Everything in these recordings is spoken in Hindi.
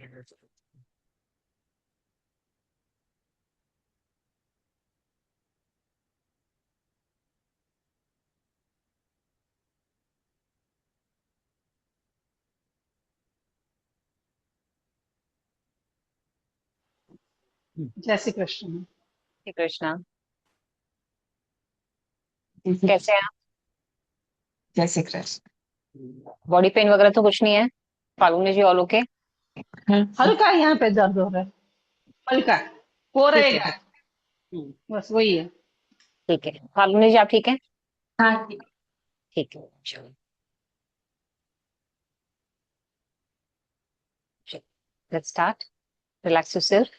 जय श्री कृष्ण। श्री कृष्णा। कैसे हैं जय श्री कृष्ण। आप? बॉडी पेन वगैरह तो कुछ नहीं है? फाल्गुनी जी ऑल ओके? हल्का यहाँ पे दर्द हो रहा है, हल्का हो ठीक है। रहेगा। बस वही है। ठीक है, फाल्गुनी जी आप ठीक है? हाँ। ठीक है, चलो। Let's start. Relax yourself,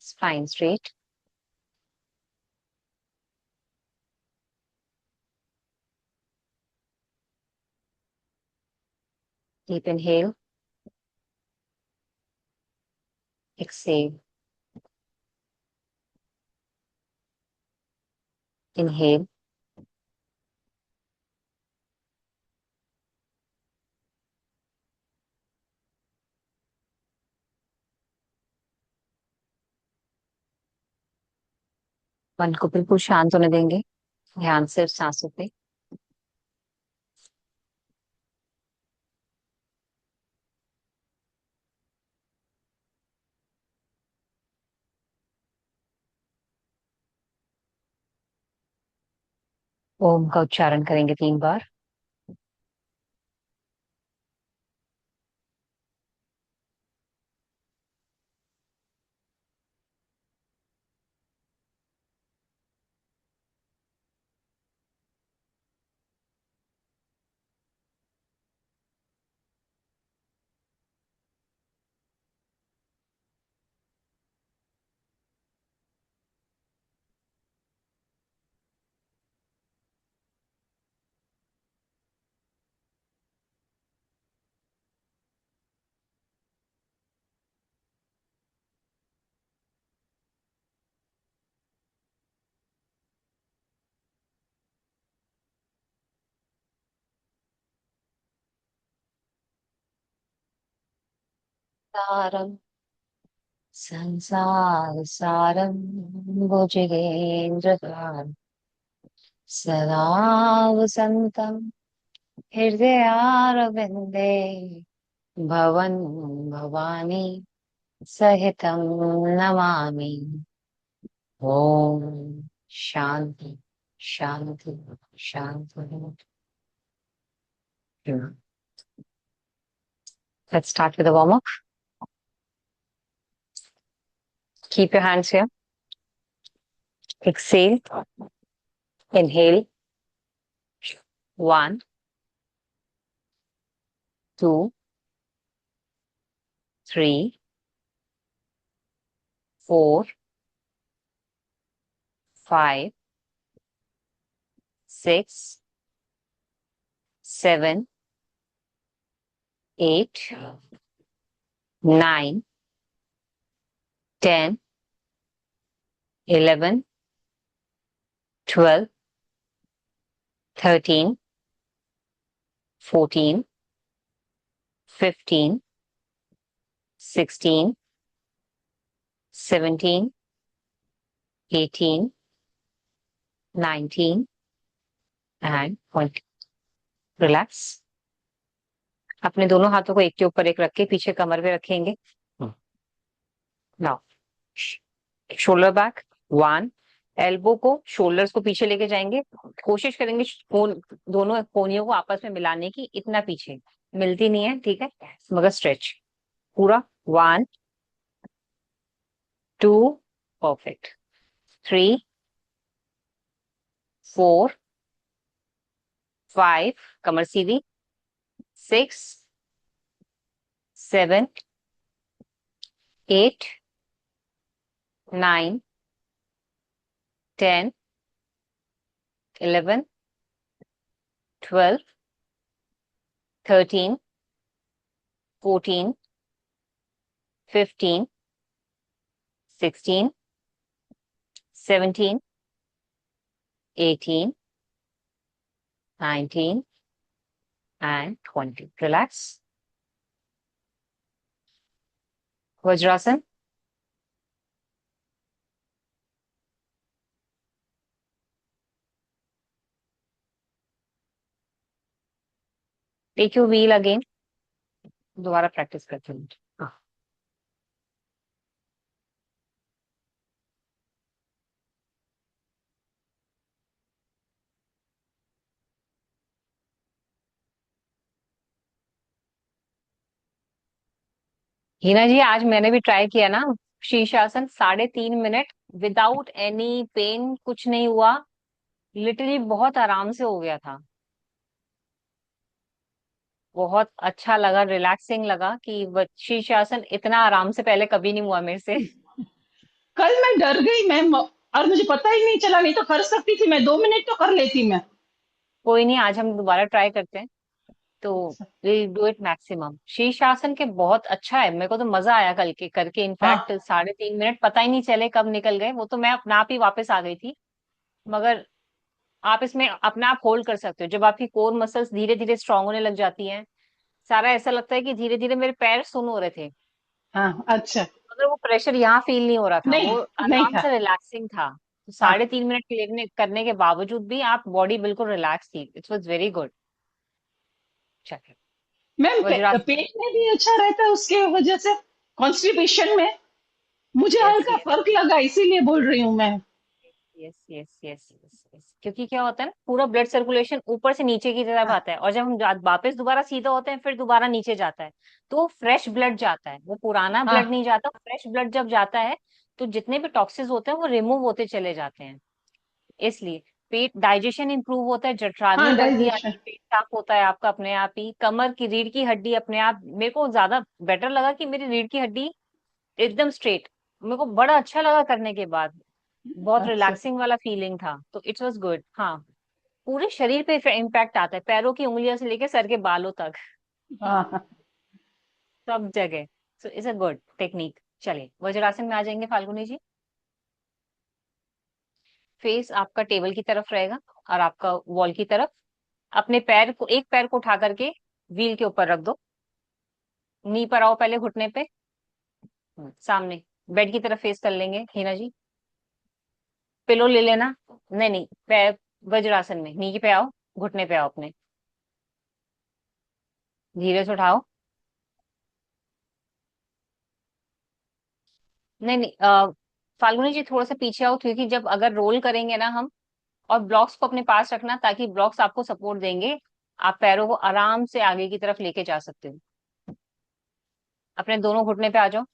spine straight. Deep inhale, exhale. Inhale, मन को बिल्कुल शांत होने देंगे, ध्यान सिर्फ सांसों पे। ओम का उच्चारण करेंगे 3 बार। सारम संसार सारम भुजगेन्द्रहारम सदा वसंतम हृदयारविंदे भवन भवानी सहितं नमामि। ओम शांति शांति शांति। Let's start with a warm up. Keep your hands here. Exhale. Inhale. 1, 2, 3, 4, 5, 6, 7, 8, 9, 10, 11, 12, 13, 14, 15, 16, 17, 18, 19 and 20. Relax. अपने दोनों हाथों को एक के ऊपर एक रख के पीछे कमर पे रखेंगे। Now shoulder back. 1, एल्बो को शोल्डर्स को पीछे लेके जाएंगे। कोशिश करेंगे दोनों कोहनियों को आपस में मिलाने की। इतना पीछे मिलती नहीं है, ठीक है, मगर स्ट्रेच पूरा। 1, 2, perfect. 3, 4, 5, Qamar Sidhi. 6, 7, 8, 9, 10, 11, 12, 13, 14, 15, 16, 17, 18, 19 and 20. Relax. Vajrasan. Take your wheel again. दोबारा प्रैक्टिस करते हैं. हाँ. हिना जी, आज मैंने भी ट्राई किया ना शीर्षासन, 3.5 मिनट विदाउट एनी पेन, कुछ नहीं हुआ. लिटरली बहुत आराम से हो गया था. बहुत अच्छा लगा, रिलैक्सिंग लगा कि शीर्षासन इतना आराम से पहले कभी नहीं हुआ मेरे से. कल मैं डर गई मैम, और मुझे पता ही नहीं चला, नहीं तो कर सकती थी मैं, 2 मिनट तो कर लेती मैं। कोई नहीं, आज हम दोबारा ट्राई करते हैं. तो विल डू इट मैक्सिमम. शीर्षासन के बहुत अच्छा है, मेरे को तो मजा आया कल के करके. इनफैक्ट हाँ 3.5 मिनट पता ही नहीं चले कब निकल गए. वो तो मैं अपने आप ही वापस आ गई थी. मगर आप इसमें अपने आप होल्ड कर सकते हो. जब आपकी कोर मसल्स धीरे धीरे स्ट्रांग होने लग जाती हैं, सारा ऐसा लगता है कि धीरे धीरे मेरे पैर सुन हो रहे थे, हाँ, अच्छा। मगर वो प्रेशर यहाँ फील नहीं हो रहा था. नहीं, वो नहीं आराम था। से रिलैक्सिंग था. तो हाँ 3.5 मिनट करने के बावजूद भी आप बॉडी बिल्कुल रिलैक्स थी. It was very good. चलिए. मैम, वज्रासन. पेट में भी अच्छा रहता है उसके वजह से, कॉन्स्टिपेशन में मुझे यस, हल्का फर्क लगा, इसीलिए बोल रही हूँ मैं। Yes, yes, yes, yes, yes. क्योंकि क्या होता है ना, पूरा ब्लड सर्कुलेशन ऊपर से नीचे की तरफ हाँ आता है, और जब हम वापस दोबारा सीधा होते हैं फिर दोबारा नीचे जाता है. तो फ्रेश ब्लड जाता है, वो पुराना ब्लड हाँ नहीं जाता. फ्रेश ब्लड जब जाता है तो जितने भी टॉक्सिस होते हैं वो रिमूव होते चले जाते हैं. इसलिए पेट डाइजेशन इंप्रूव होता है, जठराग्नि हाँ, बढ़ती डाइजेशन। आती है, पेट साफ होता है आपका अपने आप ही. कमर की रीढ़ की हड्डी अपने आप, मेरे को ज्यादा बेटर लगा कि मेरी रीढ़ की हड्डी एकदम स्ट्रेट. मेरे को बड़ा अच्छा लगा करने के बाद. बहुत अच्छा। रिलैक्सिंग वाला फीलिंग था. तो इट वाज गुड. हाँ. पूरे शरीर पे इम्पैक्ट आता है, पैरों की उंगलियों से लेके सर के बालों तक, हाँ हाँ। सब जगह. So it's a good technique. चलिए वज्रासन में आ जाएंगे फाल्गुनी जी. फेस आपका टेबल की तरफ रहेगा और आपका वॉल की तरफ. अपने पैर को, एक पैर को उठा करके व्हील के ऊपर रख दो. नी पर आओ पहले, घुटने पे. सामने बेड की तरफ फेस कर लेंगे हिना जी. पिलो ले लेना. नहीं नहीं, पैर वज्रासन में नी पे आओ, घुटने पे आओ अपने. धीरे से उठाओ. नहीं नहीं, फाल्गुनी जी थोड़ा सा पीछे आओ, क्योंकि जब अगर रोल करेंगे ना हम, और ब्लॉक्स को अपने पास रखना ताकि ब्लॉक्स आपको सपोर्ट देंगे. आप पैरों को आराम से आगे की तरफ लेके जा सकते हो. अपने दोनों घुटने पे आ जाओ,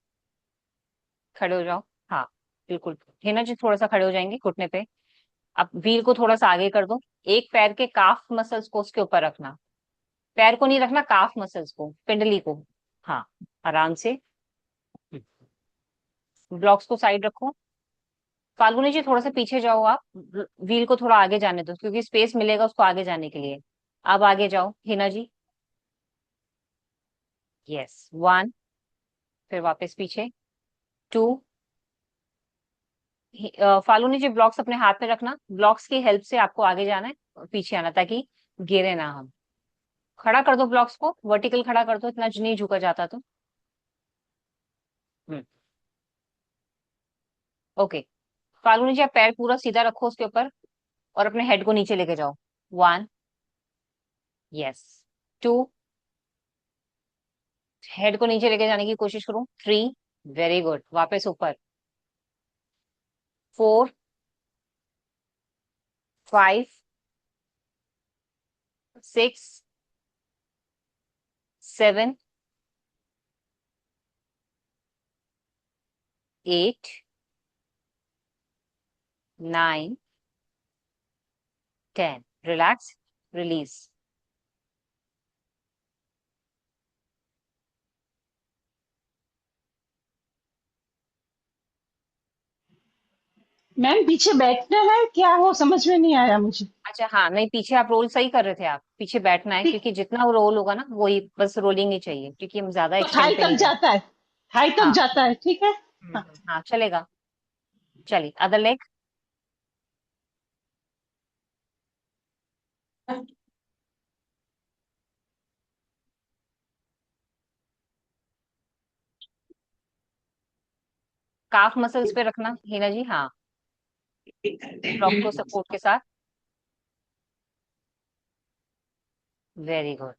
खड़े हो जाओ. हाँ, बिल्कुल. हिना जी थोड़ा सा खड़े हो जाएंगे घुटने पे. अब व्हील को थोड़ा सा आगे कर दो. एक पैर के काफ मसल्स को उसके ऊपर रखना. पैर को नहीं रखना, काफ मसल्स को, पिंडली को. हाँ, आराम से. ब्लॉक्स को साइड रखो. फाल्गुनी जी थोड़ा सा पीछे जाओ आप. व्हील को थोड़ा आगे जाने दो, क्योंकि स्पेस मिलेगा उसको आगे जाने के लिए. अब आगे जाओ हिना जी. यस, 1. फिर वापस पीछे. 2. फाल्गुनी जी ब्लॉक्स अपने हाथ में रखना. ब्लॉक्स की हेल्प से आपको आगे जाना है, पीछे आना, ताकि गिरे ना हम. खड़ा कर दो ब्लॉक्स को, वर्टिकल खड़ा कर दो, इतना नहीं झुका जाता तो. हम्म. ओके. फाल्गुनी जी आप पैर पूरा सीधा रखो उसके ऊपर, और अपने हेड को नीचे लेके जाओ. 1. यस. 2. हेड को नीचे लेके जाने की कोशिश करो. 3. Very good. वापस ऊपर. 4. 5. 6. 7. 8. 9. 10. रिलैक्स. रिलीज. मैम, पीछे बैठना है क्या, वो समझ में नहीं आया मुझे। अच्छा, हाँ, नहीं, पीछे आप रोल सही कर रहे थे. आप पीछे बैठना है, ठीक। क्योंकि जितना वो रोल होगा ना, वही बस रोलिंग ही चाहिए, क्योंकि हम ज्यादा तो एक्सटेंड थाई पे तक नहीं जाए. जाता है, थाई तक हाँ. जाता है, ठीक है। हाँ। हाँ, चलेगा. चलिए, अदर लेग. काफ मसल्स पे रखना हिना जी, हाँ, ब्लॉक को सपोर्ट के साथ। Very good.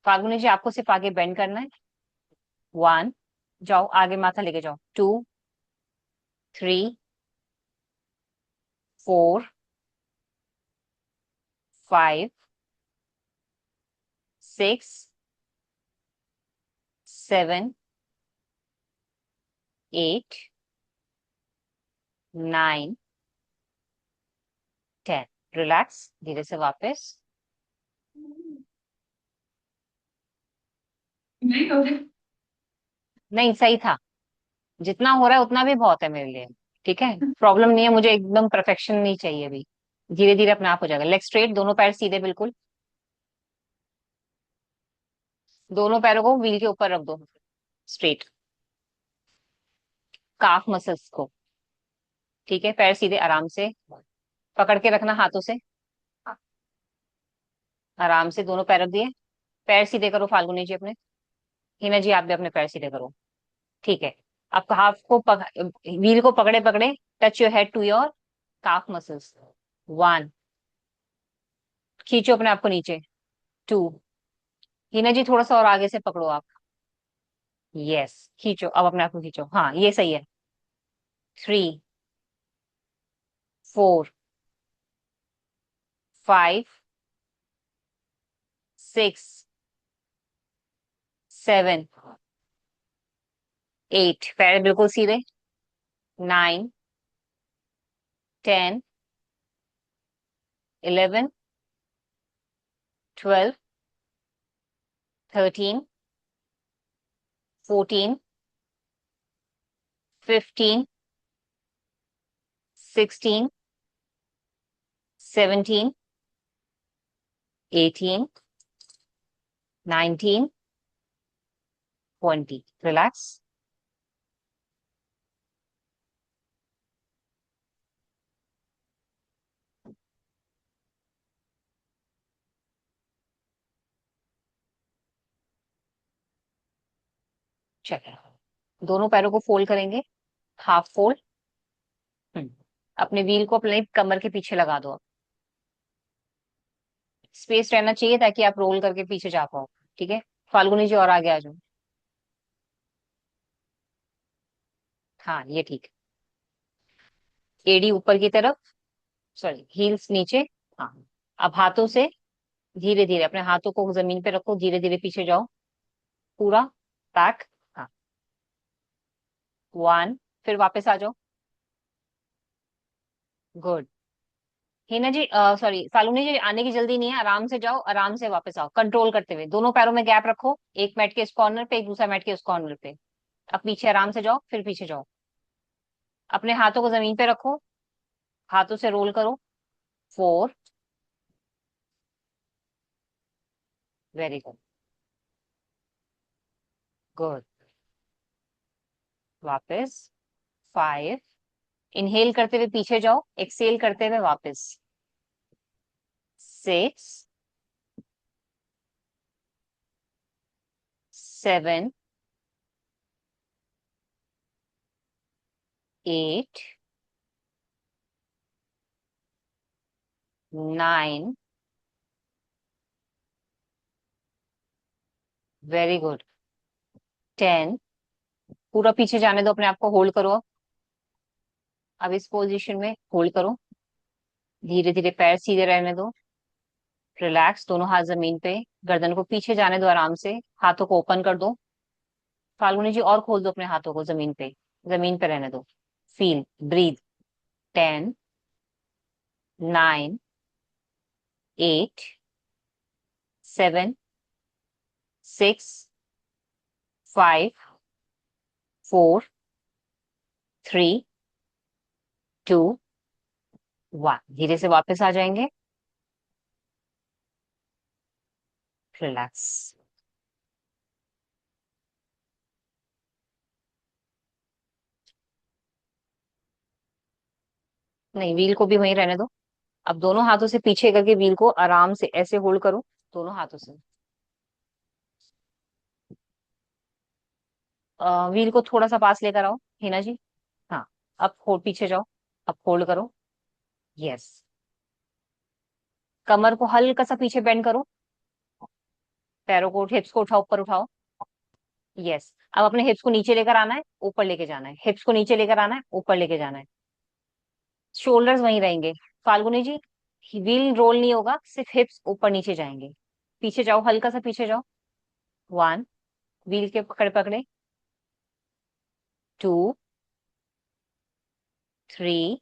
फाल्गुनी जी आपको सिर्फ आगे बेंड करना है। 1, जाओ आगे माथा लेके जाओ। 2, 3, 4, 5, 6, 7, 8, 9, 10। रिलैक्स, धीरे से वापस। नहीं हो रहा। नहीं, सही था। जितना हो रहा है उतना भी बहुत है मेरे लिए। ठीक है, प्रॉब्लम नहीं है, मुझे एकदम परफेक्शन नहीं चाहिए अभी। धीरे धीरे अपने आप हो जाएगा। लेग स्ट्रेट, दोनों पैर सीधे बिल्कुल। दोनों पैरों को व्हील के ऊपर रख दो, स्ट्रेट। काफ मसल्स को, ठीक है, पैर सीधे आराम से पकड़ के रखना हाथों से। आराम से दोनों पैर रख दिए। पैर सीधे करो फाल्गुनी जी अपने। हिना जी आप भी अपने पैर सीधे करो। ठीक है। आप हाफ को व्हील को पकड़े पकड़े touch your head to your calf muscles. 1, खींचो अपने आप को नीचे। 2, हिना जी थोड़ा सा और आगे से पकड़ो आप। यस, खींचो, अब अपने आप को खींचो, हाँ ये सही है। 3, 4, 5, 6, 7, 8, पैर बिल्कुल सीधे। 9, 10, 11, 12, 13, 14, 15, 16, 17, 18, 19, 20। रिलैक्स। चलिए, दोनों पैरों को फोल्ड करेंगे, हाफ फोल्ड। अपने व्हील को अपने कमर के पीछे लगा दो। स्पेस रहना चाहिए ताकि आप रोल करके पीछे जा पाओ। ठीक है, फाल्गुनी जी और आगे आ जाओ। हाँ ये ठीक है। एडी ऊपर की तरफ, सॉरी हील्स नीचे। हाँ, अब हाथों से धीरे धीरे अपने हाथों को जमीन पे रखो, धीरे धीरे पीछे जाओ पूरा। बैक। हाँ, 1, फिर वापस आ जाओ। गुड। हिना जी सॉरी फाल्गुनी जी, आने की जल्दी नहीं है, आराम से जाओ, आराम से वापस आओ, कंट्रोल करते हुए। दोनों पैरों में गैप रखो, एक मैट के इस कॉर्नर पे, एक दूसरा मैट के उस कॉर्नर पे। अब पीछे आराम से जाओ, फिर पीछे जाओ। अपने हाथों को जमीन पे रखो, हाथों से रोल करो। 4, वेरी गुड। गुड, वापस। 5, इनहेल करते हुए पीछे जाओ, एक्सेल करते हुए वापस। 6, 7, 8, 9, वेरी गुड। 10, पूरा पीछे जाने दो अपने आप को, होल्ड करो। अब इस पोजीशन में होल्ड करो, धीरे धीरे पैर सीधे रहने दो। रिलैक्स, दोनों हाथ जमीन पे, गर्दन को पीछे जाने दो आराम से, हाथों को ओपन कर दो। फाल्गुनी जी और खोल दो अपने हाथों को जमीन पे, जमीन पे रहने दो। Feel, breathe. 10, 9, 8, 7, 6, 5, 4, 3, 2, 1। धीरे से वापस आ जाएंगे। रिलैक्स। नहीं, व्हील को भी वहीं रहने दो। अब दोनों हाथों से पीछे करके व्हील को आराम से ऐसे होल्ड करो, दोनों हाथों से। व्हील को थोड़ा सा पास लेकर आओ हिना जी, हाँ, अब पीछे जाओ, अब होल्ड करो, यस, कमर को हल्का सा पीछे बेंड करो, पैरों को, हिप्स को उठाओ, ऊपर उठाओ, यस, अब अपने हिप्स को नीचे लेकर आना है, ऊपर लेके जाना है, हिप्स को नीचे लेकर आना है, ऊपर लेके जाना है, शोल्डर्स वहीं रहेंगे। फाल्गुनी जी, व्हील रोल नहीं होगा, सिर्फ हिप्स ऊपर नीचे जाएंगे। पीछे जाओ, हल्का सा पीछे जाओ, 1, व्हील के पकड़े पकड़े, 2, 3,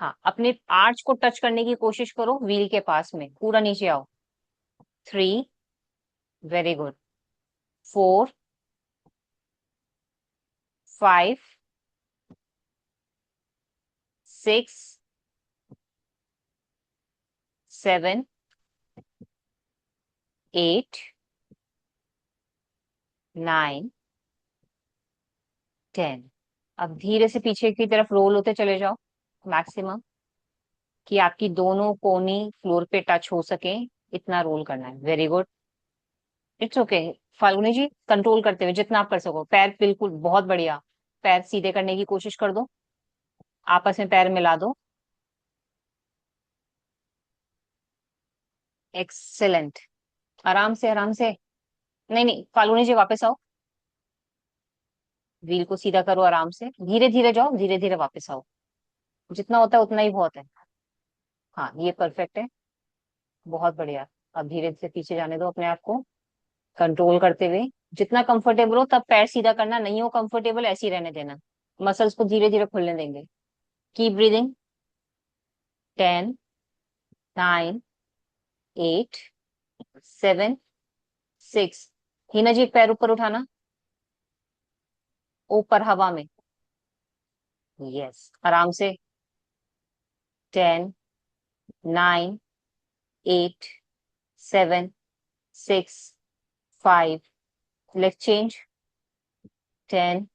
हाँ, अपने आर्च को टच करने की कोशिश करो, व्हील के पास में पूरा नीचे आओ, 3, वेरी गुड, 4, 5, 6, 7, 8, 9, 10। अब धीरे से पीछे की तरफ रोल होते चले जाओ, मैक्सिमम, कि आपकी दोनों कोनी फ्लोर पे टच हो सके, इतना रोल करना है, very good, it's okay. Falguni ji, control करते हुए जितना आप कर सको, पैर बिल्कुल बहुत बढ़िया, पैर सीधे करने की कोशिश कर दो, आपस में पैर मिला दो, एक्सेलेंट, आराम से आराम से, नहीं नहीं फाल्गुनी जी वापस आओ, व्हील को सीधा करो, आराम से धीरे धीरे जाओ, धीरे धीरे वापस आओ, जितना होता है उतना ही बहुत है, हाँ ये परफेक्ट है, बहुत बढ़िया। अब धीरे से पीछे जाने दो अपने आप को, कंट्रोल करते हुए, जितना कंफर्टेबल हो तब पैर सीधा करना, नहीं हो कंफर्टेबल ऐसे ही रहने देना, मसल्स को धीरे धीरे खुलने देंगे, कीप ब्रीदिंग, 10, 9, 8, 7, 6, हिना जी एक पैर ऊपर उठाना, ऊपर हवा में, यस, आराम से, 10, 9, 8, 7, 6, 5, लेफ्ट चेंज, 10,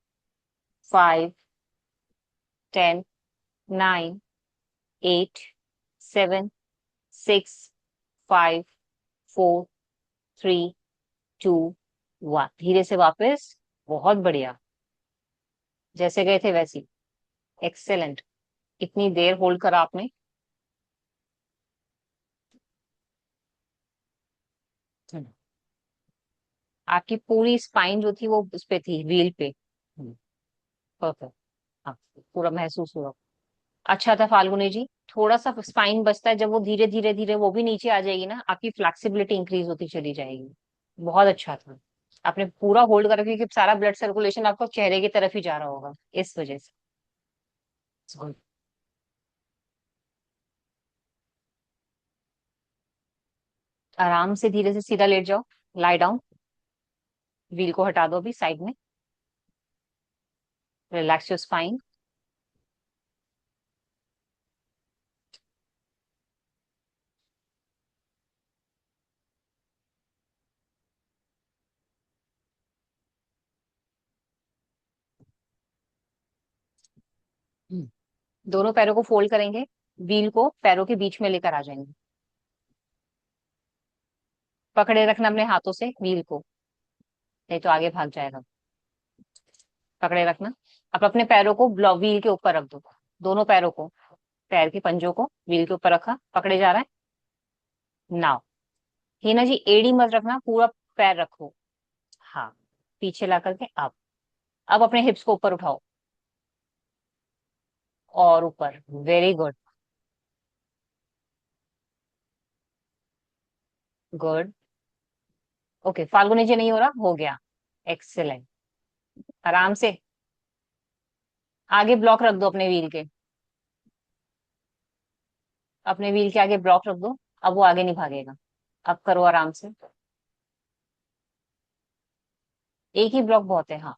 5, 10, 9, 8, 7, 6, 5, 4, 3, 2, 1, धीरे से वापस, बहुत बढ़िया, जैसे गए थे वैसी, एक्सेलेंट, इतनी देर होल्ड करा आपने, आपकी पूरी स्पाइन जो थी वो उस पे थी, व्हील पे, परफेक्ट, हाँ, पूरा महसूस हुआ, अच्छा था फाल्गुनी जी, थोड़ा सा स्पाइन बचता है, जब वो धीरे धीरे धीरे वो भी नीचे आ जाएगी ना, आपकी फ्लेक्सिबिलिटी इंक्रीज होती चली जाएगी, बहुत अच्छा था, आपने पूरा होल्ड करा, क्योंकि सारा ब्लड सर्कुलेशन आपको चेहरे की तरफ ही जा रहा होगा, इस वजह से, Good. आराम से धीरे से सीधा लेट जाओ, लाई डाउन, व्हील को हटा दो अभी साइड में, रिलैक्स योर स्पाइन, दोनों पैरों को फोल्ड करेंगे, व्हील को पैरों के बीच में लेकर आ जाएंगे, पकड़े रखना अपने हाथों से व्हील को, नहीं तो आगे भाग जाएगा, पकड़े रखना, अब अपने पैरों को व्हील के ऊपर रख दो, दोनों पैरों को, पैर के पंजों को व्हील के ऊपर रखा, पकड़े जा रहा है, नाउ, हिना जी एड़ी मत रखना, पूरा पैर रखो, हाँ, पीछे ला करके, अब अपने हिप्स को ऊपर उठाओ, और ऊपर, very good, good, okay, Falguni ji नहीं हो रहा, हो गया, एक्सेलेंट, आराम से, आगे ब्लॉक रख दो अपने व्हील के, अपने व्हील के आगे ब्लॉक रख दो, अब वो आगे नहीं भागेगा, अब करो आराम से, एक ही ब्लॉक बहुत है, हाँ,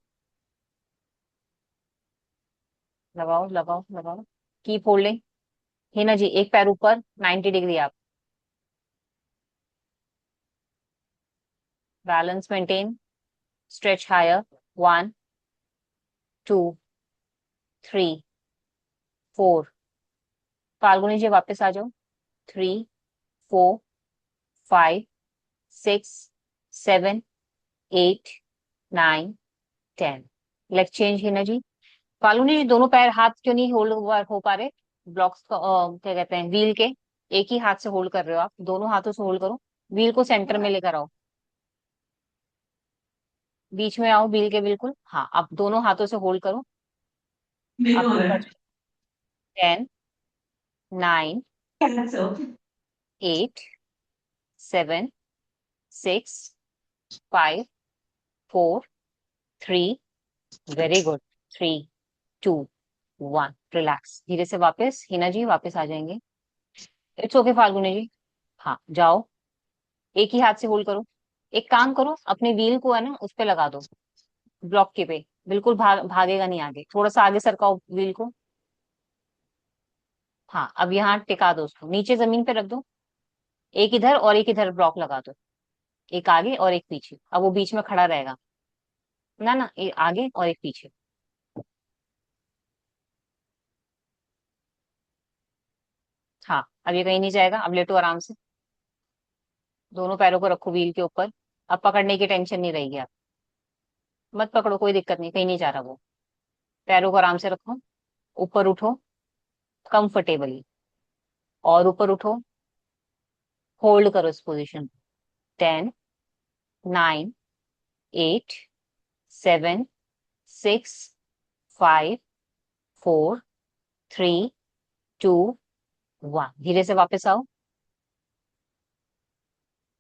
लगाओ लगाओ लगाओ, कीप होल्डिंग, हिना जी एक पैर ऊपर, 90 डिग्री आप, balance maintain, stretch higher, 1, 2, 3, 4, Falguni ji वापस आ जाओ, 3, 4, 5, 6, 7, 8, 9, 10, लेग चेंज हिना जी। फाल्गुनी जी दोनों पैर हाथ क्यों नहीं होल्ड हो पा रहे? ब्लॉक्स का क्या कहते हैं, व्हील के एक ही हाथ से होल्ड कर रहे हो आप, दोनों हाथों से होल्ड करो। व्हील को सेंटर में लेकर आओ, बीच में आओ व्हील के, बिल्कुल हाँ, अब दोनों हाथों से होल्ड करो। नहीं अब हो रहा ऊपर है। 10, 9, कैसे हो? 8, 7, 6, 5, 4, 3, वेरी गुड, 3, 2, 1, रिलैक्स। धीरे से वापस हिना जी वापस आ जाएंगे। इट्स ओके फाल्गुनी जी। हाँ जाओ, एक ही हाथ से होल्ड करो। एक काम करो, अपने व्हील को है ना उस पे लगा दो, ब्लॉक के पे, बिल्कुल भागेगा नहीं आगे, थोड़ा सा आगे सरकाओ व्हील को। हाँ अब यहाँ टिका दो उसको, नीचे जमीन पे रख दो। एक इधर और एक इधर ब्लॉक लगा दो, एक आगे और एक पीछे, अब वो बीच में खड़ा रहेगा। ना ना, एक आगे और एक पीछे। हाँ अब ये कहीं नहीं जाएगा, अब लेटो आराम से, दोनों पैरों को रखो व्हील के ऊपर। अब पकड़ने की टेंशन नहीं रहेगी आप, मत पकड़ो, कोई दिक्कत नहीं, कहीं नहीं जा रहा वो। पैरों को आराम से रखो, ऊपर उठो कंफर्टेबली, और ऊपर उठो, होल्ड करो इस पोजीशन। 10, 9, 8, 7, 6, 5, 4, 3, 2, 1, धीरे से वापस आओ।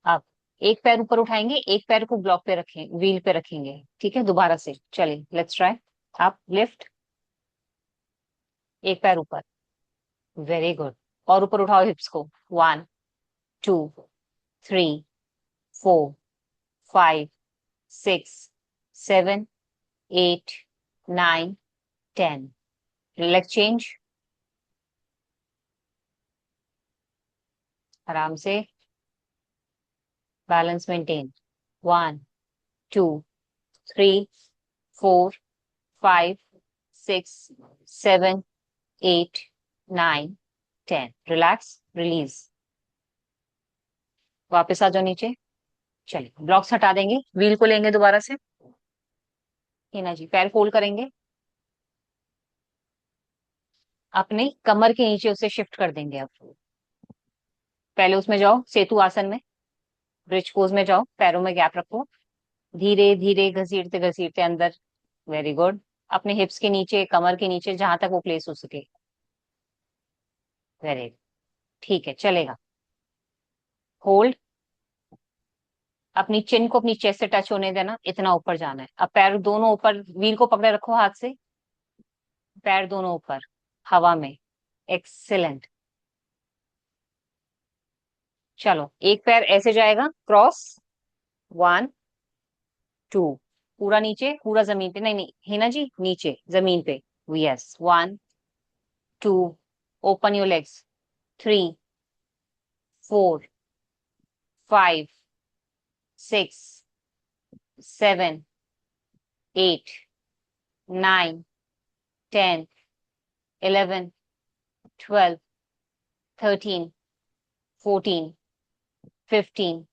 अब एक पैर ऊपर उठाएंगे, एक पैर को ब्लॉक पे रखें, व्हील पे रखेंगे, ठीक है, दोबारा से चलिए, लेट्स ट्राई। आप लिफ्ट, एक पैर ऊपर, वेरी गुड, और ऊपर उठाओ हिप्स को। 1, 2, 3, 4, 5, 6, 7, 8, 9, 10। लेग चेंज, आराम से, बैलेंस मेंटेन। 1, 2, 3, 4, 5, 6, 7, 8, 9, 10, relax, release. वापस आ जाओ नीचे। चलिए ब्लॉक्स हटा देंगे, व्हील को लेंगे दोबारा से। हिना जी पैर फोल्ड करेंगे, अपने कमर के नीचे उसे शिफ्ट कर देंगे। अब पहले उसमें जाओ, सेतु आसन में, ब्रिज पोज में जाओ, पैरों में गैप रखो, धीरे धीरे घसीटते घसीटते अंदर, वेरी गुड। अपने हिप्स के नीचे, कमर के नीचे, जहां तक वो प्लेस हो सके, वेरी, ठीक है चलेगा। होल्ड, अपनी चिन को अपनी चेस्ट से टच होने देना, इतना ऊपर जाना है। अब पैर दोनों ऊपर, व्हील को पकड़े रखो हाथ से, पैर दोनों ऊपर हवा में, एक्सीलेंट। चलो एक पैर ऐसे जाएगा क्रॉस, 1, 2, पूरा नीचे, पूरा जमीन पे, नहीं नहीं हिना जी, नीचे जमीन पे, यस, 1, 2, ओपन योर लेग्स, 3, 4, 5, 6, 7, 8, 9, 10, 11, 12, 13, 14, 15,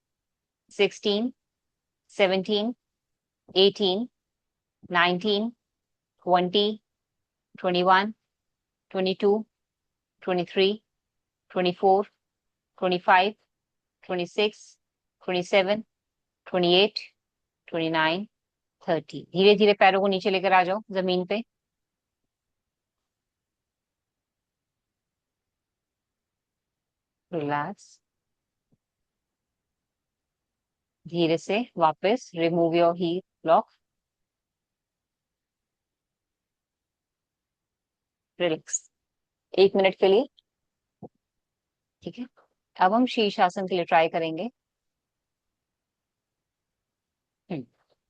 16, 17, 18, 20, 21, 22, 23, 24, 25, 26, 27, 28, 29, 30। धीरे धीरे पैरों को नीचे लेकर आ जाओ जमीन पे, रिलैक्स, धीरे से वापस remove your heel block, relax, 1 minute के लिए, ठीक है। अब हम शीर्षासन के लिए ट्राई करेंगे,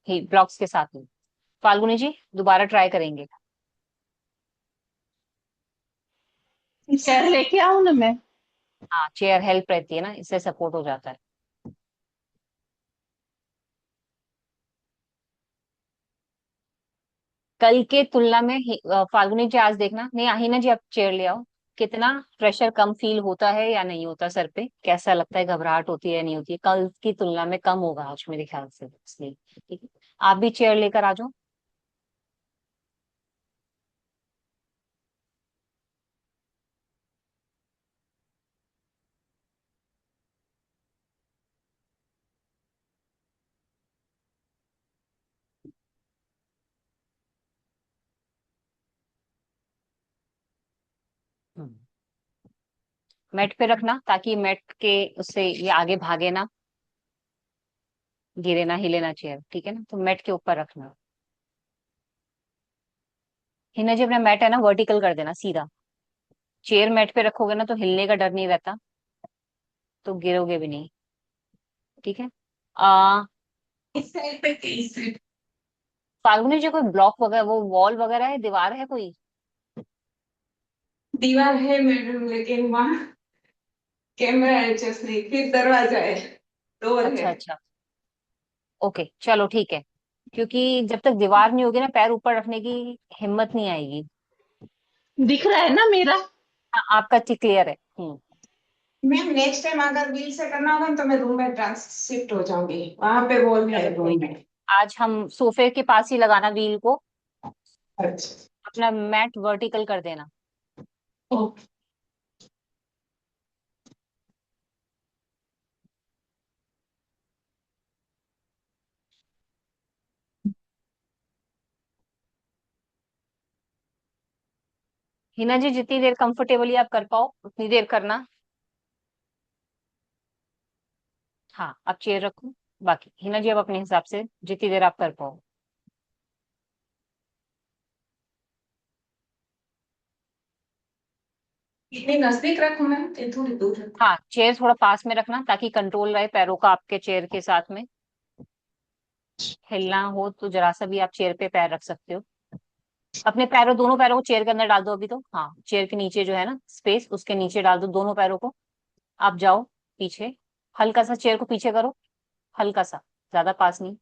ब्लॉक्स के साथ में। फाल्गुनी जी दोबारा ट्राई करेंगे। चेयर लेके आऊं ना मैं? हाँ चेयर हेल्प रहती है ना, इससे सपोर्ट हो जाता है। कल के तुलना में फाल्गुनी जी आज देखना, नहीं हिना जी आप चेयर ले आओ, कितना प्रेशर कम फील होता है या नहीं होता सर पे, कैसा लगता है, घबराहट होती है या नहीं होती है? कल की तुलना में कम होगा आज मेरे ख्याल से, इसलिए ठीक है। आप भी चेयर लेकर आ जाओ। मैट पे रखना ताकि मैट के उससे ये आगे भागे ना, गिरे ना, हिले ना चेयर, ठीक है ना। तो मैट के ऊपर रखना। हिना जी अपना मैट है ना वर्टिकल कर देना सीधा। चेयर मैट पे रखोगे ना तो हिलने का डर नहीं रहता, तो गिरोगे भी नहीं, ठीक है। आ इस साइड पे इस साइड फाल्गुनी जी कोई ब्लॉक वगैरह, वो वॉल वगैरह है, दीवार है कोई? दीवार है मैडम, लेकिन वहाँ कैमरा एडजस्ट नहीं, फिर दरवाजा है, डोर है। अच्छा अच्छा, ओके चलो ठीक है। क्योंकि जब तक दीवार नहीं होगी ना, पैर ऊपर रखने की हिम्मत नहीं आएगी। दिख रहा है ना मेरा? हाँ, आपका क्लियर है। मैम नेक्स्ट टाइम अगर व्हील से करना होगा तो मैं रूम में ट्रांस शिफ्ट हो जाऊंगी, वहां पे वॉल है चलो कोई रूम नहीं, में। आज हम सोफे के पास ही लगाना व्हील को। अच्छा। अपना मैट वर्टिकल कर देना। ओके। हिना जी जितनी देर कंफर्टेबली आप कर पाओ उतनी देर करना। हाँ आप चेयर रखो, बाकी हिना जी अब अपने हिसाब से जितनी देर आप कर पाओ। इतनी नजदीक रखूं मैम ये थोड़ी दूर रखूं? हाँ चेयर थोड़ा पास में रखना ताकि कंट्रोल रहे पैरों का आपके चेयर के साथ में। हिलना हो तो जरा सा भी आप चेयर पे पैर रख सकते हो। अपने पैरों, दोनों पैरों को चेयर के अंदर डाल दो अभी तो। हाँ चेयर के नीचे जो है ना स्पेस, उसके नीचे डाल दो दोनों पैरों को। आप जाओ पीछे, हल्का सा चेयर को पीछे करो, हल्का सा, ज्यादा पास नहीं,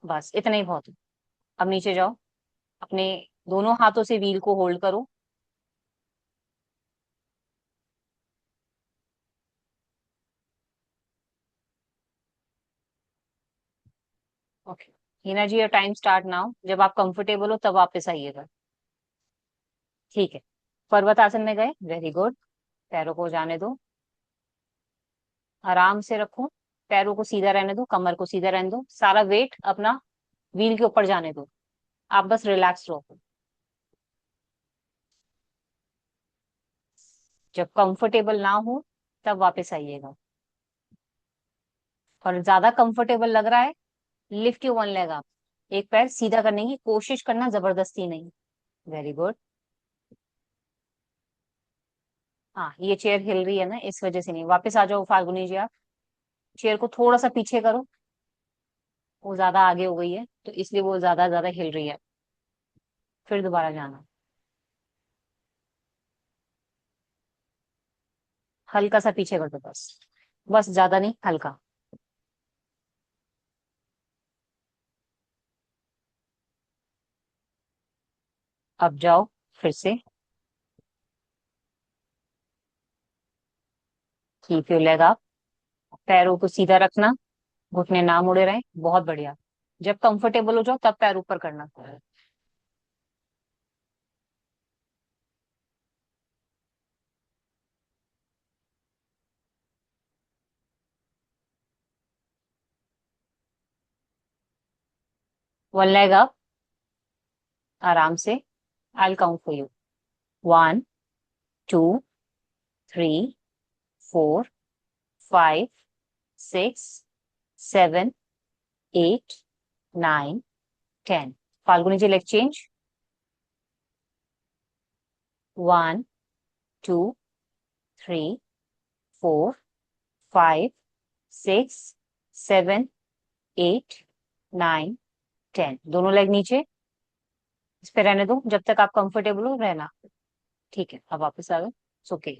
बस इतना ही बहुत है। अब नीचे जाओ, अपने दोनों हाथों से व्हील को होल्ड करो। Okay, Hina ji your time start now, जब आप कंफर्टेबल हो तब वापस आइएगा, ठीक है। पर्वत आसन में गए, वेरी गुड। पैरों को जाने दो, आराम से रखो। पैरों को सीधा रहने दो, कमर को सीधा रहने दो, सारा वेट अपना व्हील के ऊपर जाने दो। आप बस रिलैक्स रहो। जब कंफर्टेबल ना हो तब वापस आइएगा। और ज्यादा कंफर्टेबल लग रहा है, lift you one leg up. एक पैर सीधा करने की कोशिश करना, जबरदस्ती नहीं। Very good. हाँ ये चेयर हिल रही है ना, इस वजह से नहीं, वापस आ जाओ फाल्गुनी जी आप। चेयर को थोड़ा सा पीछे करो, वो ज्यादा आगे हो गई है तो इसलिए वो ज्यादा ज्यादा हिल रही है। फिर दोबारा जाना, हल्का सा पीछे कर दो बस, बस ज्यादा नहीं, हल्का। अब जाओ फिर से, कीप योर लेग अप। पैरों को सीधा रखना, घुटने ना मुड़े रहे, बहुत बढ़िया। जब कंफर्टेबल हो जाओ तब पैर ऊपर करना। वन लेग अप, आराम से। I count for you, 1 2 3 4 5 6 7 8 9 10। Falguni ji leg change, 1 2 3 4 5 6 7 8 9 10। दोनों लेग नीचे, इस पे रहने दो जब तक आप कंफर्टेबल हो रहना, ठीक है। अब वापस आ गए, ओके।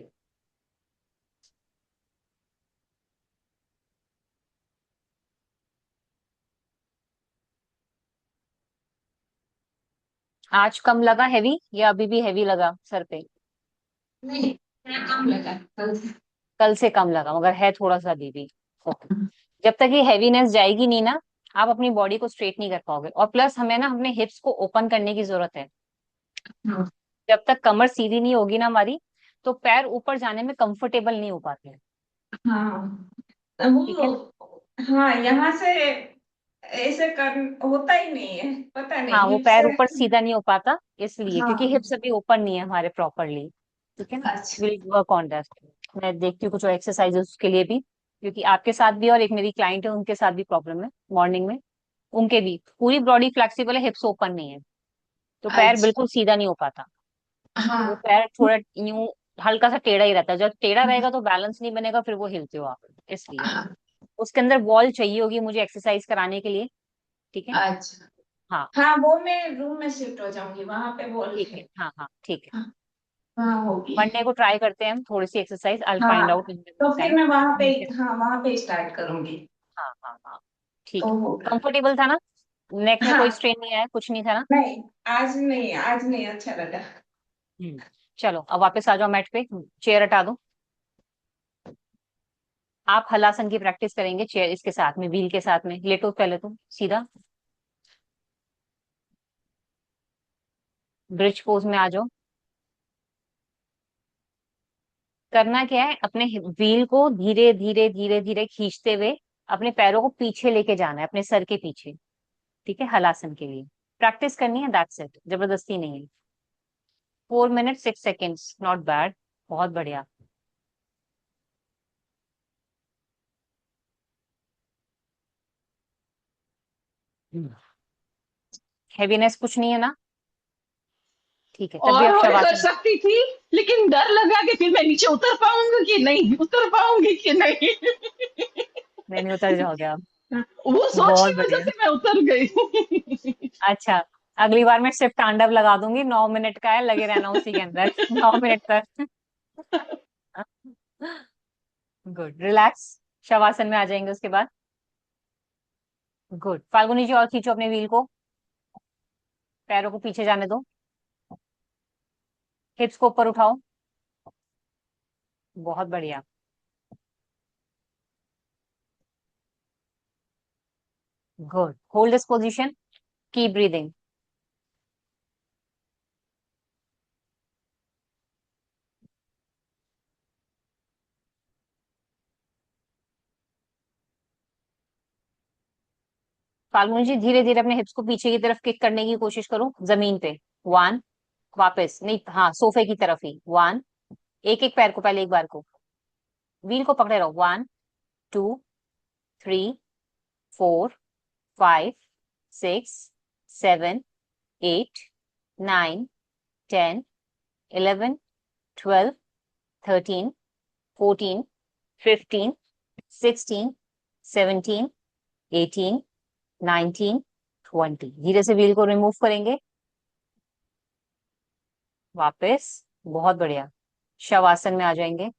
आज कम लगा हैवी या अभी भी हैवी लगा सर पे? नहीं, थोड़ा कम लगा कल से। कल से कम लगा मगर है थोड़ा सा अभी भी, ओके। जब तक ये हैवीनेस जाएगी नहीं ना, आप अपनी बॉडी को स्ट्रेट नहीं कर पाओगे। और प्लस हमें ना अपने हिप्स को ओपन करने की जरूरत है। हाँ। जब तक कमर सीधी नहीं होगी ना हमारी, तो पैर ऊपर जाने में कंफर्टेबल नहीं हो पाते हैं, हाँ ठीक है ना। वो, हाँ यहाँ से ऐसे कर होता ही नहीं है, पता हाँ नहीं वो हिप पैर से। ऊपर सीधा नहीं हो पाता इसलिए क्योंकि हाँ। हिप्स अभी ओपन नहीं है हमारे प्रॉपरली। ठीक है ना, अच्छा विल वर्क ऑन दैट। मैं देखती हूँ कुछ और एक्सरसाइजेस उसके लिए भी, क्योंकि आपके साथ भी और एक मेरी क्लाइंट है उनके साथ भी प्रॉब्लम है मॉर्निंग में, उनके भी पूरी बॉडी फ्लेक्सिबल है, हिप्स ओपन नहीं है, तो पैर अच्छा। बिल्कुल सीधा नहीं हो पाता, वो हाँ पैर थोड़ा यूं हल्का सा टेढ़ा ही रहता है, जब टेढ़ा रहेगा तो बैलेंस नहीं बनेगा, फिर वो हिलते हो आप, इसलिए हाँ। उसके अंदर बॉल चाहिए होगी मुझे एक्सरसाइज कराने के लिए। ठीक है। अच्छा हाँ हाँ, वो मैं रूम में शिफ्ट हो जाऊंगी, वहां पे बोल ठीक है। है, हाँ हाँ ठीक है। हाँ, वहाँ होगी। मंडे को ट्राई करते हैं हम थोड़ी सी एक्सरसाइज, आई फाइंड हाँ, आउट इन तो फिर टाइम। मैं वहां पे, हाँ वहां पे स्टार्ट करूंगी हाँ हाँ हाँ ठीक तो है। होगा। कंफर्टेबल था ना, नेक में कोई हाँ, स्ट्रेन नहीं आया, कुछ नहीं था ना। नहीं आज नहीं, आज नहीं अच्छा लगा। हम्म। चलो अब वापस आ जाओ मैट पे, चेयर हटा दो। आप हलासन की प्रैक्टिस करेंगे चेयर इसके साथ में, व्हील के साथ में, लेटो पहले तुम सीधा, ब्रिज पोज में आ जाओ। करना क्या है, अपने व्हील को धीरे धीरे धीरे धीरे खींचते हुए अपने पैरों को पीछे लेके जाना है, अपने सर के पीछे। ठीक है, हलासन के लिए प्रैक्टिस करनी है, दैट्स इट, जबरदस्ती नहीं है। 4 मिनट 6 सेकेंड्स, नॉट बैड, बहुत बढ़िया। हैवीनेस कुछ नहीं है ना, ठीक है, तब भी आप और कर शवासन। सकती थी, लेकिन डर लगा कि फिर मैं नीचे उतर पाऊंगी कि नहीं, उतर पाऊंगी कि नहीं। नहीं नहीं, उतर जाओगे आप। वो सोच बहुत की वजह बढ़िया। से मैं उतर गई। अच्छा, अगली बार मैं शिव तांडव लगा दूंगी, 9 मिनट का है, लगे रहना उसी के अंदर 9 मिनट तक। गुड, रिलैक्स, शवासन में आ जाएंगे उसके बाद। गुड, फाल्गुनी जी और खींचो अपने व्हील को, पैरों को पीछे जाने दो, हिप्स को ऊपर उठाओ, बहुत बढ़िया। Good, hold this position, keep breathing. Falguni ji धीरे धीरे अपने हिप्स को पीछे की तरफ किक करने की कोशिश करो, जमीन पे। 1, वापस नहीं, हाँ सोफे की तरफ ही। 1, एक एक पैर को पहले एक बार को, व्हील को पकड़े रहो। 1, 2, 3, 4, 5, 6, 7, 8, 9, 10, 11, 12, 13, 14, 15, 16, 17, 18, 19, 20। धीरे से व्हील को रिमूव करेंगे, वापस, बहुत बढ़िया, शवासन में आ जाएंगे।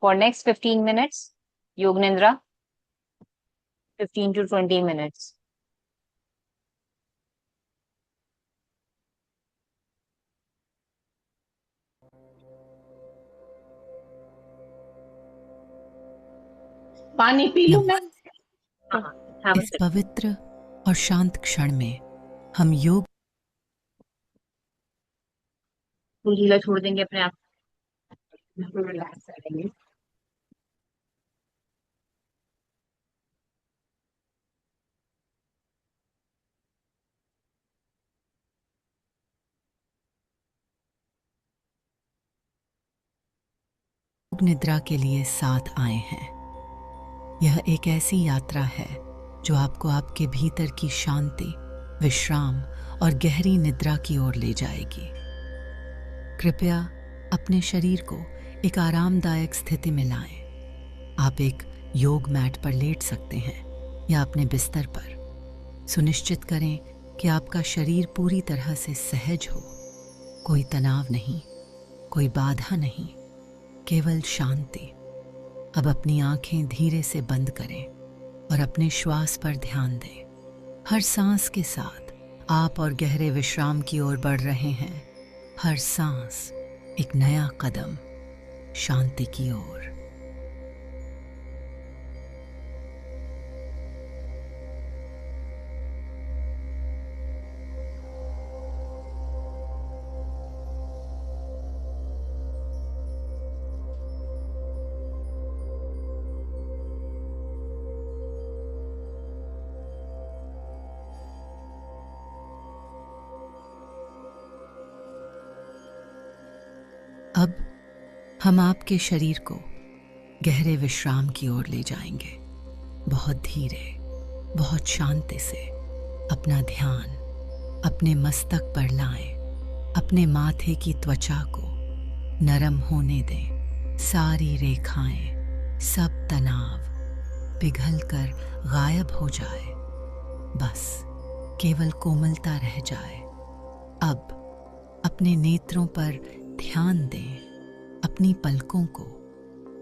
फॉर नेक्स्ट 15 मिनट्स, योग निद्रा, 15 to 20 minutes। पानी पी लूं मैं? नमस्ते। हाँ हाँ इस पवित्र और शांत क्षण में हम योग फुल ढीला छोड़ देंगे अपने आप, बिल्कुल रिलैक्स करेंगे। निद्रा के लिए साथ आए हैं। यह एक ऐसी यात्रा है जो आपको आपके भीतर की शांति, विश्राम और गहरी निद्रा की ओर ले जाएगी। कृपया अपने शरीर को एक आरामदायक स्थिति में लाएं। आप एक योग मैट पर लेट सकते हैं या अपने बिस्तर पर। सुनिश्चित करें कि आपका शरीर पूरी तरह से सहज हो। कोई तनाव नहीं, कोई बाधा नहीं, केवल शांति। अब अपनी आंखें धीरे से बंद करें और अपने श्वास पर ध्यान दें। हर सांस के साथ आप और गहरे विश्राम की ओर बढ़ रहे हैं। हर सांस एक नया कदम शांति की ओर। हम आपके शरीर को गहरे विश्राम की ओर ले जाएंगे। बहुत धीरे, बहुत शांति से अपना ध्यान अपने मस्तक पर लाएं। अपने माथे की त्वचा को नरम होने दें। सारी रेखाएं, सब तनाव पिघलकर गायब हो जाए। बस केवल कोमलता रह जाए। अब अपने नेत्रों पर ध्यान दें। अपनी पलकों को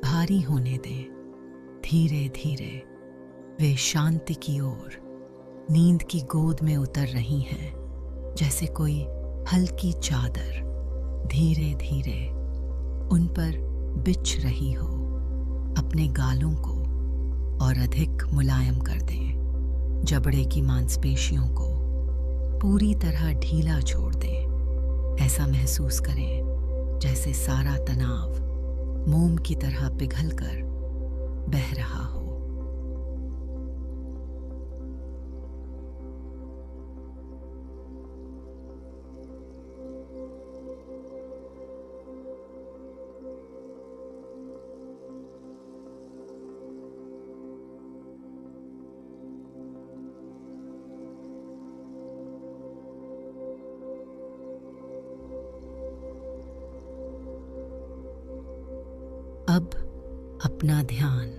भारी होने दें। धीरे धीरे वे शांति की ओर, नींद की गोद में उतर रही हैं, जैसे कोई हल्की चादर धीरे धीरे उन पर बिछ रही हो। अपने गालों को और अधिक मुलायम कर दें। जबड़े की मांसपेशियों को पूरी तरह ढीला छोड़ दें। ऐसा महसूस करें जैसे सारा तनाव मोम की तरह पिघलकर बह रहा हो। अब अपना ध्यान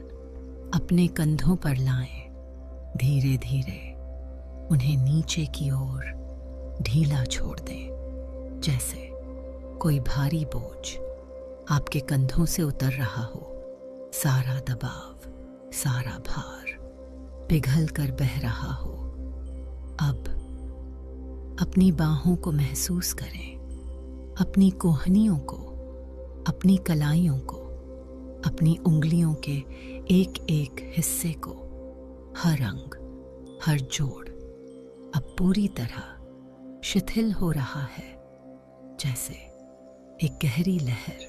अपने कंधों पर लाएं। धीरे धीरे उन्हें नीचे की ओर ढीला छोड़ दें, जैसे कोई भारी बोझ आपके कंधों से उतर रहा हो। सारा दबाव, सारा भार पिघल कर बह रहा हो। अब अपनी बाहों को महसूस करें, अपनी कोहनियों को, अपनी कलाइयों को, अपनी उंगलियों के एक एक हिस्से को। हर अंग, हर जोड़ अब पूरी तरह शिथिल हो रहा है, जैसे एक गहरी लहर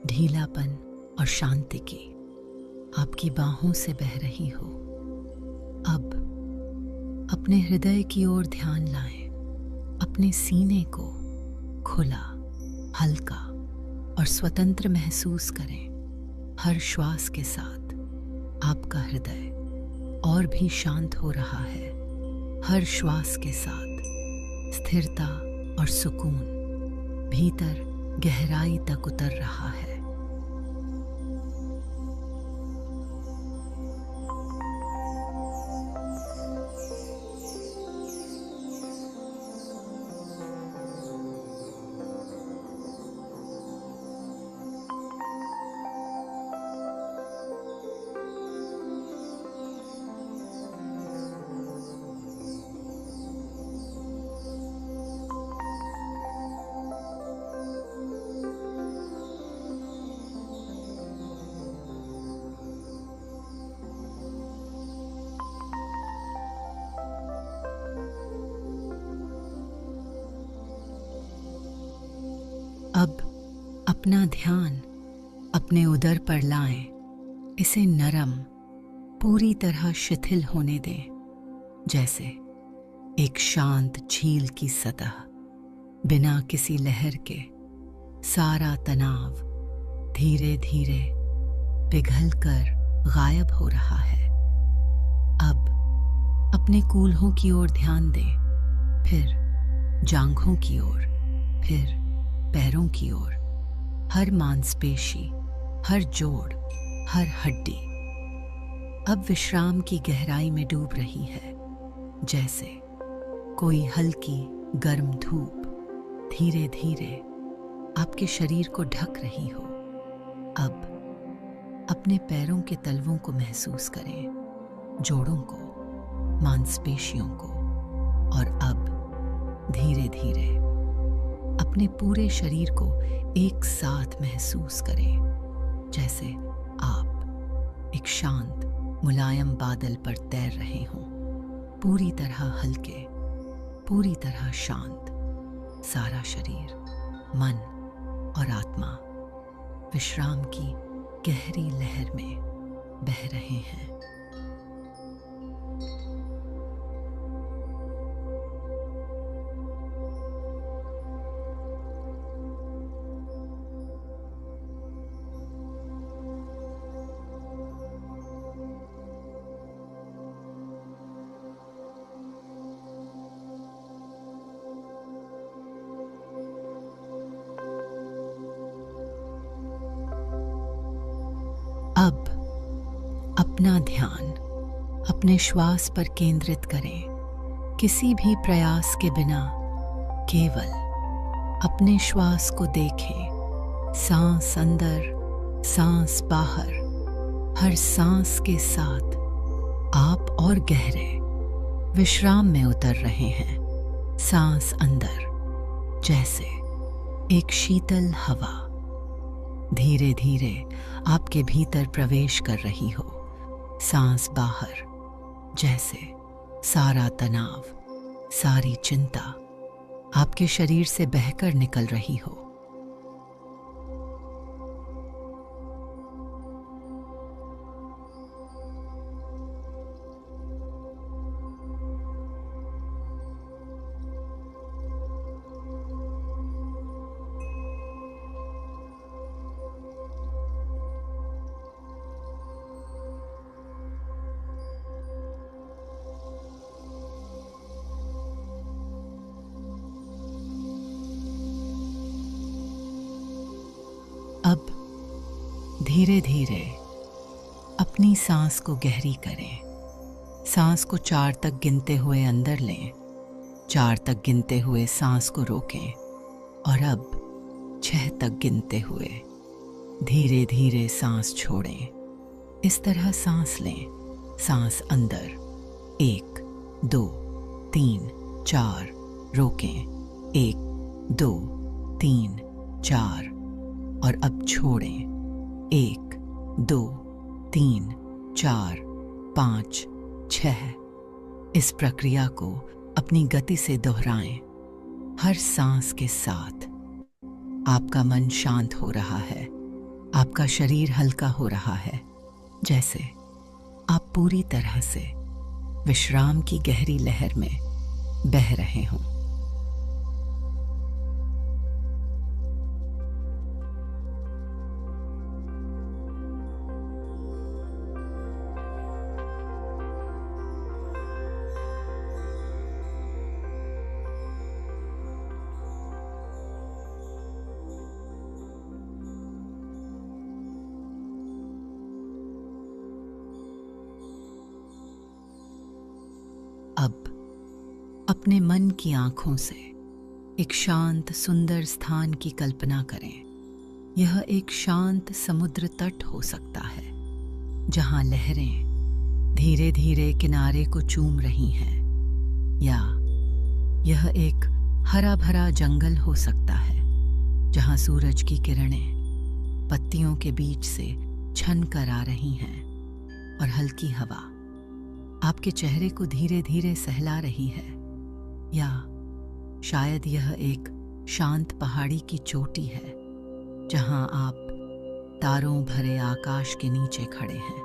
ढीलापन और शांति की आपकी बाहों से बह रही हो। अब अपने हृदय की ओर ध्यान लाएं। अपने सीने को खुला, हल्का और स्वतंत्र महसूस करें। हर श्वास के साथ आपका हृदय और भी शांत हो रहा है। हर श्वास के साथ स्थिरता और सुकून भीतर गहराई तक उतर रहा है। अब अपना ध्यान अपने उदर पर लाएं। इसे नरम, पूरी तरह शिथिल होने दें, जैसे एक शांत झील की सतह। बिना किसी लहर के सारा तनाव धीरे धीरे पिघलकर गायब हो रहा है। अब अपने कूल्हों की ओर ध्यान दें, फिर जांघों की ओर, फिर पैरों की ओर। हर मांसपेशी, हर जोड़, हर हड्डी अब विश्राम की गहराई में डूब रही है, जैसे कोई हल्की गर्म धूप धीरे धीरे आपके शरीर को ढक रही हो। अब अपने पैरों के तलवों को महसूस करें, जोड़ों को, मांसपेशियों को, और अब धीरे धीरे अपने पूरे शरीर को एक साथ महसूस करें, जैसे आप एक शांत मुलायम बादल पर तैर रहे हों। पूरी तरह हल्के, पूरी तरह शांत। सारा शरीर, मन और आत्मा विश्राम की गहरी लहर में बह रहे हैं। अब अपना ध्यान अपने श्वास पर केंद्रित करें। किसी भी प्रयास के बिना केवल अपने श्वास को देखें। सांस अंदर, सांस बाहर। हर सांस के साथ आप और गहरे विश्राम में उतर रहे हैं। सांस अंदर जैसे एक शीतल हवा धीरे धीरे आपके भीतर प्रवेश कर रही हो। सांस बाहर जैसे सारा तनाव, सारी चिंता आपके शरीर से बहकर निकल रही हो। अब धीरे धीरे अपनी सांस को गहरी करें। सांस को 4 तक गिनते हुए अंदर लें। 4 तक गिनते हुए सांस को रोकें और अब 6 तक गिनते हुए धीरे धीरे सांस छोड़ें। इस तरह सांस लें। सांस अंदर 1 2 3 4, रोकें 1 2 3 4 और अब छोड़ें 1 2 3 4 5 6। इस प्रक्रिया को अपनी गति से दोहराएं। हर सांस के साथ आपका मन शांत हो रहा है, आपका शरीर हल्का हो रहा है, जैसे आप पूरी तरह से विश्राम की गहरी लहर में बह रहे हों। अब अपने मन की आंखों से एक शांत सुंदर स्थान की कल्पना करें। यह एक शांत समुद्र तट हो सकता है जहां लहरें धीरे धीरे किनारे को चूम रही हैं, या यह एक हरा भरा जंगल हो सकता है जहां सूरज की किरणें पत्तियों के बीच से छन कर आ रही हैं और हल्की हवा आपके चेहरे को धीरे धीरे सहला रही है। या शायद यह एक शांत पहाड़ी की चोटी है जहां आप तारों भरे आकाश के नीचे खड़े हैं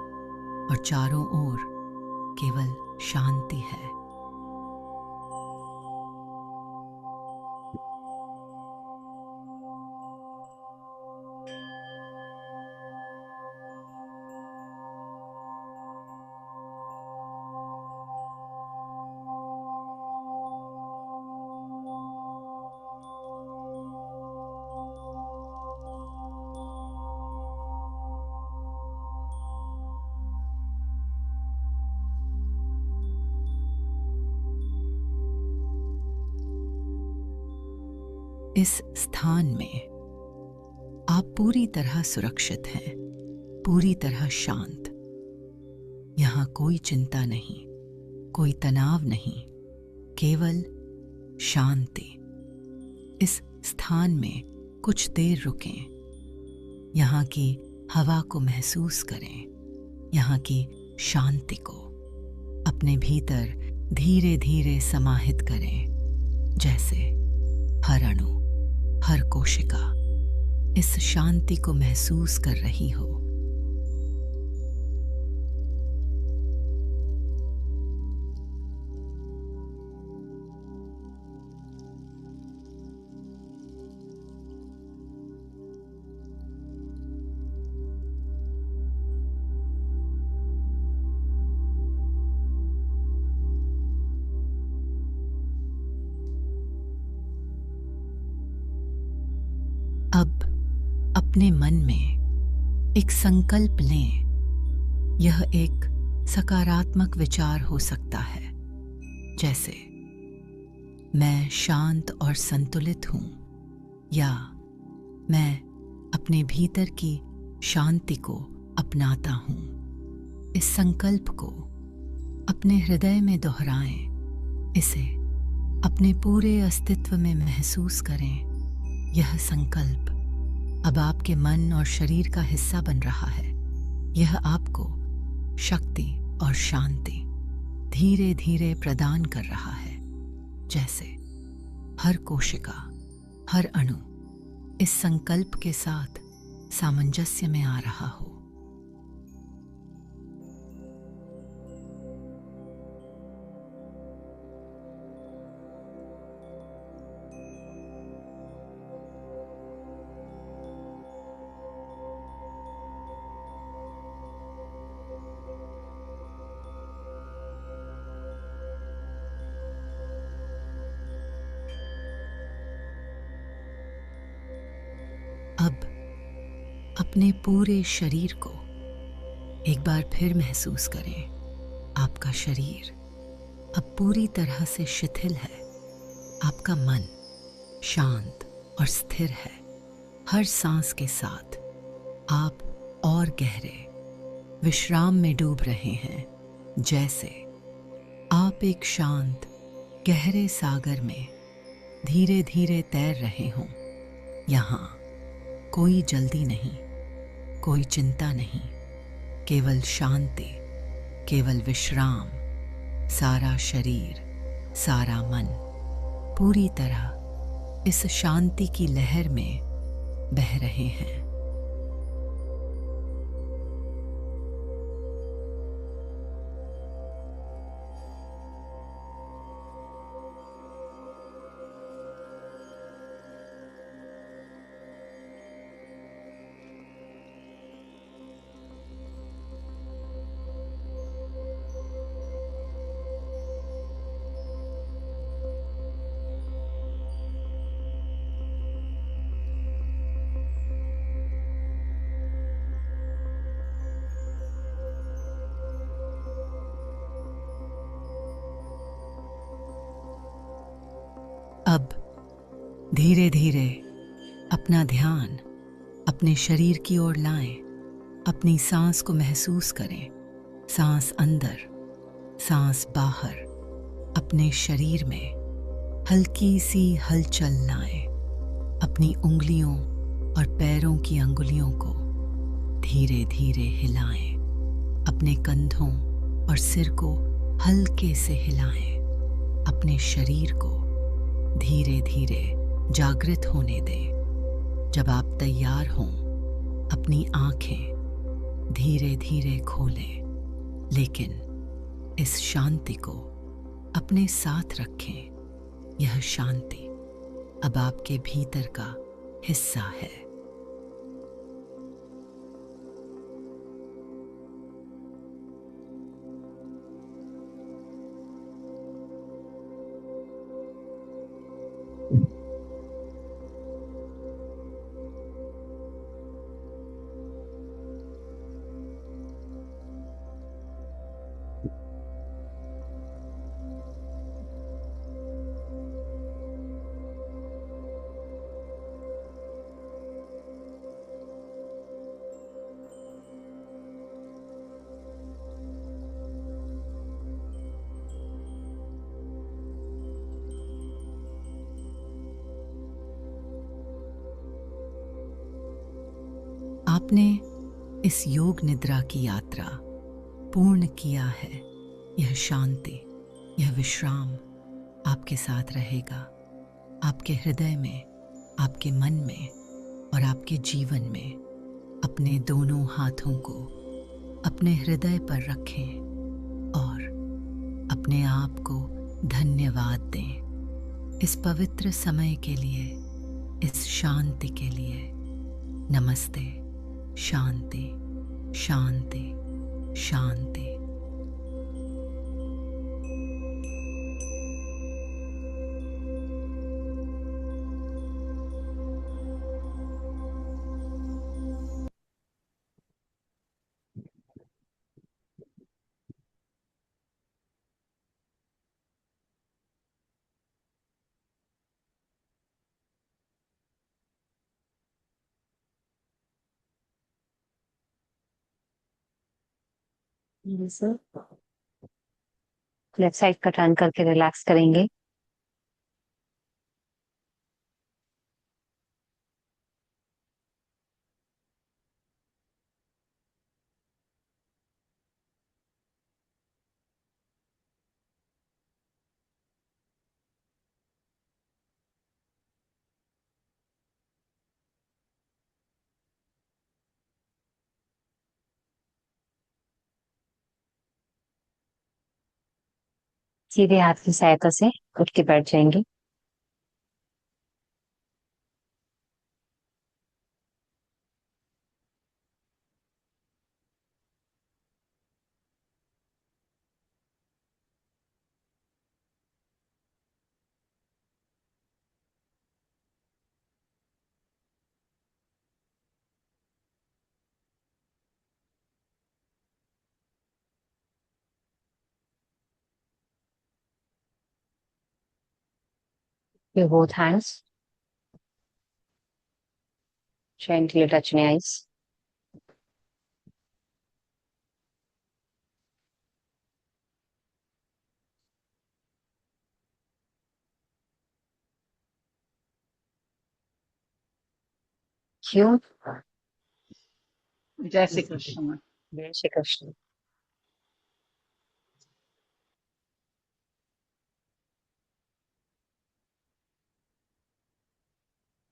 और चारों ओर केवल शांति है। इस स्थान में आप पूरी तरह सुरक्षित हैं, पूरी तरह शांत। यहां कोई चिंता नहीं, कोई तनाव नहीं, केवल शांति। इस स्थान में कुछ देर रुकें, यहाँ की हवा को महसूस करें, यहाँ की शांति को अपने भीतर धीरे धीरे समाहित करें, जैसे हर अणु, हर कोशिका इस शांति को महसूस कर रही हो। अब अपने मन में एक संकल्प लें यह एक सकारात्मक विचार हो सकता है, जैसे मैं शांत और संतुलित हूं, या मैं अपने भीतर की शांति को अपनाता हूं। इस संकल्प को अपने हृदय में दोहराएं, इसे अपने पूरे अस्तित्व में महसूस करें। यह संकल्प अब आपके मन और शरीर का हिस्सा बन रहा है। यह आपको शक्ति और शांति धीरे धीरे प्रदान कर रहा है, जैसे हर कोशिका, हर अणु इस संकल्प के साथ सामंजस्य में आ रहा हो। अब अपने पूरे शरीर को एक बार फिर महसूस करें। आपका शरीर अब पूरी तरह से शिथिल है। आपका मन शांत और स्थिर है। हर सांस के साथ आप और गहरे विश्राम में डूब रहे हैं, जैसे आप एक शांत गहरे सागर में धीरे धीरे तैर रहे हों। यहाँ कोई जल्दी नहीं, कोई चिंता नहीं, केवल शांति, केवल विश्राम। सारा शरीर, सारा मन पूरी तरह इस शांति की लहर में बह रहे हैं। अब धीरे धीरे अपना ध्यान अपने शरीर की ओर लाएं। अपनी सांस को महसूस करें। सांस अंदर, सांस बाहर। अपने शरीर में हल्की सी हलचल लाएं। अपनी उंगलियों और पैरों की अंगुलियों को धीरे धीरे हिलाएं। अपने कंधों और सिर को हल्के से हिलाएं। अपने शरीर को धीरे धीरे जागृत होने दें। जब आप तैयार हों, अपनी आंखें धीरे धीरे खोलें, लेकिन इस शांति को अपने साथ रखें। यह शांति अब आपके भीतर का हिस्सा है। आपने इस योग निद्रा की यात्रा पूर्ण किया है। यह शांति, यह विश्राम आपके साथ रहेगा। आपके हृदय में, आपके मन में और आपके जीवन में। अपने दोनों हाथों को अपने हृदय पर रखें और अपने आप को धन्यवाद दें इस पवित्र समय के लिए, इस शांति के लिए। नमस्ते। शांति, शांति, शांति। लेफ्ट साइड का टर्न करके रिलैक्स करेंगे। सीधे हाथ की सहायता से उठ के बैठ जाएंगे। With both hands, gently touching eyes. क्यों? जय श्री कृष्ण। जय श्री कृष्ण।